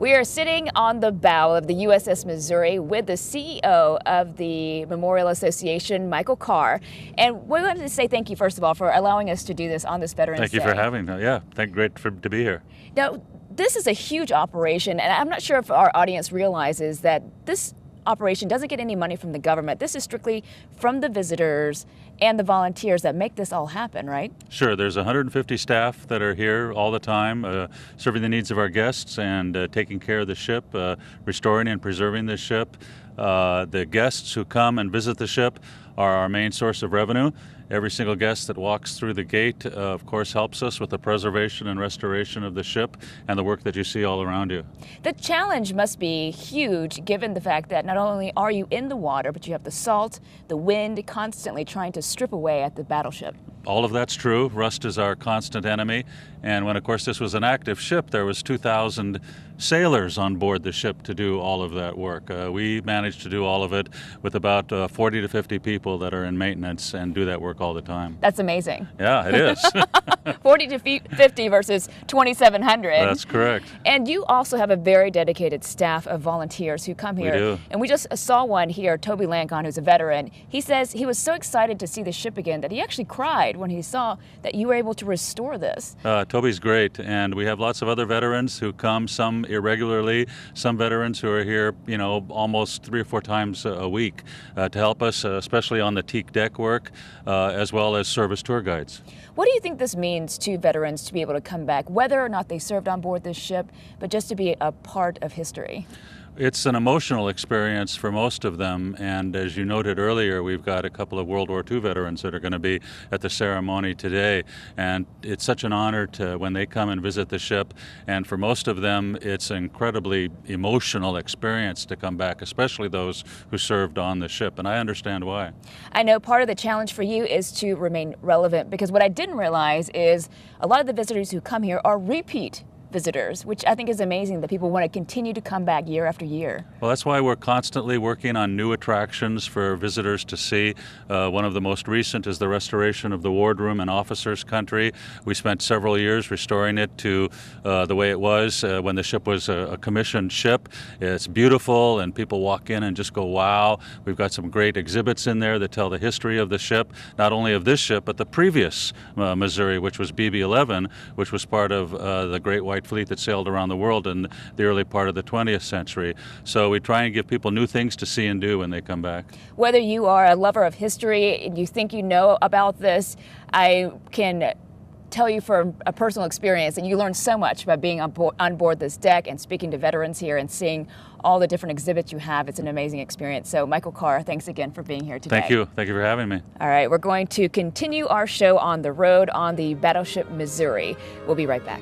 We are sitting on the bow of the USS Missouri with the CEO of the Memorial Association, Michael Carr. And we wanted to say thank you, first of all, for allowing us to do this on this Veterans Day. Thank you for having me. Yeah, great to be here. Now, this is a huge operation, and I'm not sure if our audience realizes that this operation doesn't get any money from the government. This is strictly from the visitors and the volunteers that make this all happen, right? Sure. There's 150 staff that are here all the time, serving the needs of our guests and taking care of the ship, restoring and preserving the ship. The guests who come and visit the ship are our main source of revenue. Every single guest that walks through the gate, of course, helps us with the preservation and restoration of the ship and the work that you see all around you. The challenge must be huge, given the fact that not only are you in the water, but you have the salt, the wind, constantly trying to strip away at the battleship. All of that's true. Rust is our constant enemy. And when, of course, this was an active ship, there was 2,000 sailors on board the ship to do all of that work. We managed to do all of it with about 40 to 50 people that are in maintenance and do that work all the time. That's amazing. Yeah, it is. 40 to 50 versus 2,700. That's correct. And you also have a very dedicated staff of volunteers who come here. We do. And we just saw one here, Toby Lancon, who's a veteran. He says he was so excited to see the ship again that he actually cried when he saw that you were able to restore this. Toby's great, and we have lots of other veterans who come, some irregularly, some veterans who are here, almost 3 or 4 times a week to help us, especially on the teak deck work, as well as service tour guides. What do you think this means to veterans to be able to come back, whether or not they served on board this ship, but just to be a part of history? It's an emotional experience for most of them, and as you noted earlier, we've got a couple of World War II veterans that are going to be at the ceremony today, and it's such an honor to when they come and visit the ship, and for most of them it's an incredibly emotional experience to come back, especially those who served on the ship, and I understand why. I know part of the challenge for you is to remain relevant, because what I didn't realize is a lot of the visitors who come here are repeat visitors, which I think is amazing that people want to continue to come back year after year. Well, that's why we're constantly working on new attractions for visitors to see. One of the most recent is the restoration of the wardroom in Officers Country. We spent several years restoring it to the way it was when the ship was a commissioned ship. It's beautiful, and people walk in and just go, wow. We've got some great exhibits in there that tell the history of the ship, not only of this ship, but the previous Missouri, which was BB-11, which was part of the Great White Fleet that sailed around the world in the early part of the 20th century. So we try and give people new things to see and do when they come back. Whether you are a lover of history and you think you know about this, I can tell you from a personal experience that you learn so much by being on board this deck and speaking to veterans here and seeing all the different exhibits you have. It's an amazing experience. So Michael Carr, thanks again for being here today. Thank you. Thank you for having me. All right, we're going to continue our show on the road on the Battleship Missouri. We'll be right back.